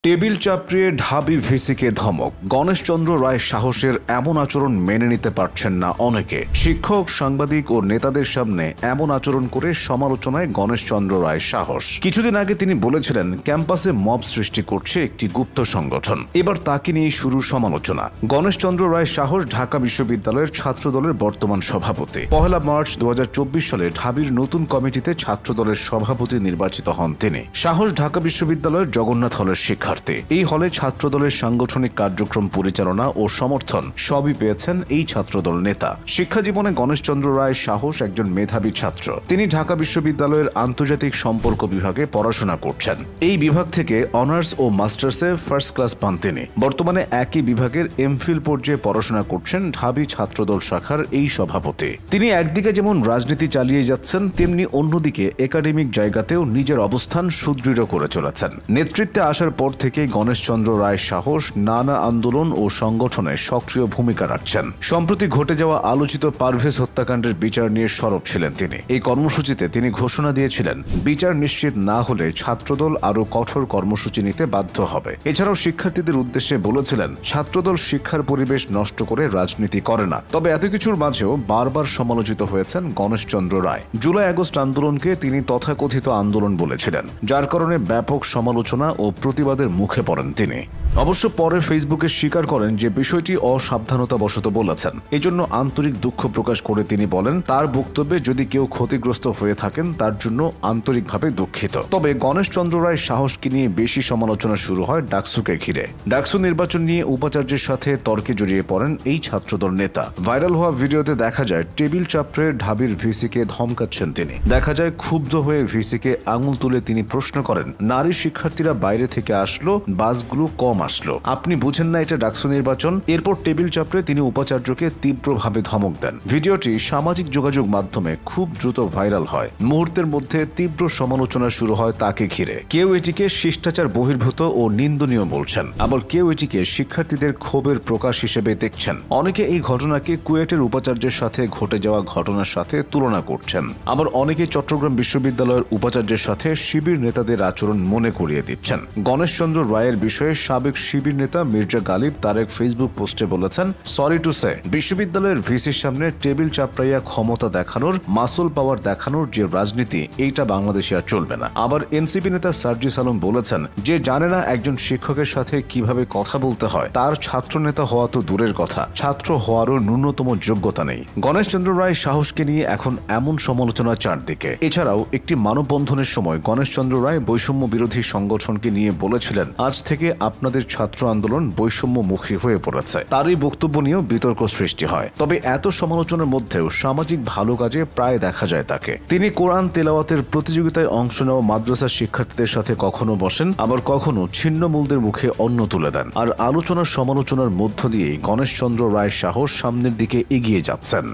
Table চাপড়িয়ে ঢাবি VCK ধমক। গণেশচন্দ্র রায় সাহসের এমন আচরণ মেনে নিতে পারছেন না অনেকে। শিক্ষক, সাংবাদিক ও নেতাদের সামনে এমন আচরণ করে সমালোচনায় গণেশচন্দ্র রায় সাহস। কিছুদিন আগে তিনি বলেছিলেন ক্যাম্পাসে মব সৃষ্টি করছে একটি গুপ্ত সংগঠন। এবার তাকে নিয়ে শুরু সমালোচনা। গণেশচন্দ্র রায় সাহস ঢাকা বিশ্ববিদ্যালয়ের ছাত্রদলের বর্তমান সভাপতি। 1 মার্চ 2024 সালে ঢাবির নতুন কমিটিতে ছাত্রদলের সভাপতি নির্বাচিত হন তিনি। সাহস ঢাকা বিশ্ববিদ্যালয়ের জগন্নাথ হলের শিক্ষার্থী। এই হলে ছাত্রদলের সাংগঠনিক কার্যক্রম পরিচালনা ও সমর্থন সবই পেয়েছেন এই ছাত্রদল নেতা। শিক্ষা জীবনে গণেশচন্দ্র রায় সাহস একজন মেধাবী ছাত্র। তিনি ঢাকা বিশ্ববিদ্যালয়ের আন্তর্জাতিক সম্পর্ক বিভাগে পড়াশোনা করছেন। এই বিভাগ থেকে অনার্স ও মাস্টার্সে ফার্স্ট ক্লাস পান তিনি। বর্তমানে একই বিভাগের এমফিল পর্যায়ে পড়াশোনা করছেন ঢাবি ছাত্রদল শাখার এই সভাপতি। তিনি একদিকে যেমন রাজনীতি চালিয়ে যাচ্ছেন, তেমনি অন্যদিকে একাডেমিক জায়গাতেও নিজের অবস্থান সুদৃঢ় করে চলেছেন। নেতৃত্বে আসার পর থেকে গণেশচন্দ্র রায় সাহস নানা আন্দোলন ও সংগঠনে সক্রিয় ভূমিকা রাখছেন। সম্প্রতি ঘটে যাওয়া আলোচিত পারভেজ হত্যাকাণ্ডের বিচার নিয়ে সরব ছিলেন তিনি। এই কর্মসূচিতে তিনি ঘোষণা দিয়েছিলেন বিচার নিশ্চিত না হলে ছাত্রদল আরও কঠোর কর্মসূচি নিতে বাধ্য হবে। এছাড়াও শিক্ষার্থীদের উদ্দেশ্যে বলেছিলেন ছাত্রদল শিক্ষার পরিবেশ নষ্ট করে রাজনীতি করে না। তবে এত কিছুর মাঝেও বারবার সমালোচিত হয়েছেন গণেশচন্দ্র রায়। জুলাই আগস্ট আন্দোলনকে তিনি তথাকথিত আন্দোলন বলেছিলেন, যার কারণে ব্যাপক সমালোচনা ও প্রতিবাদের মুখে পড়েন তিনি। অবশ্য পরে ফেসবুকে স্বীকার করেন যে বিষয়টি অসাবধানতাবশত বলেছেন। এজন্য আন্তরিক দুঃখ প্রকাশ করে তিনি বলেন, তার বক্তব্যে যদি কেউ ক্ষতিগ্রস্ত হয়ে থাকেন তার জন্য আন্তরিকভাবে দুঃখিত। তবে গণেশচন্দ্র রায় সাহসকে নিয়ে বেশি সমালোচনা শুরু হয় ডাকসুকে ঘিরে। ডাকসু নির্বাচন নিয়ে উপাচার্যের সাথে তর্কে জড়িয়ে পড়েন এই ছাত্রদল নেতা। ভাইরাল হওয়া ভিডিওতে দেখা যায় টেবিল চাপড়ে ঢাবির ভিসিকে ধমকাচ্ছেন তিনি। দেখা যায় ক্ষুব্ধ হয়ে ভিসিকে আঙুল তুলে তিনি প্রশ্ন করেন, নারী শিক্ষার্থীরা বাইরে থেকে আসলো, বাসগুলো কম আসলো, আপনি বুঝেন না এটা ডাকসু নির্বাচন? এরপর টেবিল চাপড়ে তিনি উপাচার্যকে তীব্রভাবে ধমক দেন। ভিডিওটি সামাজিক যোগাযোগ মাধ্যমে খুব দ্রুত ভাইরাল হয়। মুহূর্তের মধ্যে তীব্র সমালোচনা শুরু হয় তাকে ঘিরে। কেউ এটিকে শিষ্টাচার বহির্ভূত ও নিন্দনীয় বলছেন, আবার কেউ এটিকে শিক্ষার্থীদের ক্ষোভের প্রকাশ হিসেবে দেখছেন। অনেকে এই ঘটনাকে কুয়েটের উপাচার্যের সাথে ঘটে যাওয়া ঘটনার সাথে তুলনা করছেন। আবার অনেকে চট্টগ্রাম বিশ্ববিদ্যালয়ের উপাচার্যের সাথে শিবির নেতাদের আচরণ মনে করিয়ে দিচ্ছেন। গণেশচন্দ্র রায়ের বিষয়ে সাবেক শিবির নেতা মির্জা গালিব তার এক ফেসবুক পোস্টে বলেছেন, সরি টু সে, বিশ্ববিদ্যালয়ের ভিসির সামনে টেবিল চাপড়াইয়া ক্ষমতা দেখানোর, মাসুল পাওয়ার দেখানোর যে রাজনীতি, এইটা বাংলাদেশে আর চলবে না। আবার এনসিপি নেতা সার্জিস আলম বলেছেন, যে জানে না একজন শিক্ষকের সাথে কিভাবে কথা বলতে হয়, তার ছাত্র নেতা হওয়া তো দূরের কথা, ছাত্র হওয়ারও ন্যূনতম যোগ্যতা নেই। গণেশচন্দ্র রায় সাহসকে নিয়ে এখন এমন সমালোচনা চারদিকে। এছাড়াও একটি মানববন্ধনের সময় গণেশচন্দ্র রায় বৈষম্য বিরোধী সংগঠনকে নিয়ে বলেছিলেন, আজ থেকে আপনাদের ছাত্র আন্দোলন বৈষম্যমুখী হয়ে পড়েছে। তার এই বক্তব্য নিয়েও বিতর্ক সৃষ্টি হয়। তবে এত সমালোচনার মধ্যেও সামাজিক ভালো কাজে প্রায় দেখা যায় তাকে। তিনি কোরআন তেলাওয়াতের প্রতিযোগিতায় অংশ নেওয়া মাদ্রাসার শিক্ষার্থীদের সাথে কখনো বসেন, আবার কখনো ছিন্নমূলদের মুখে অন্ন তুলে দেন। আর আলোচনার সমালোচনার মধ্য দিয়েই গণেশচন্দ্র রায় সাহস সামনের দিকে এগিয়ে যাচ্ছেন।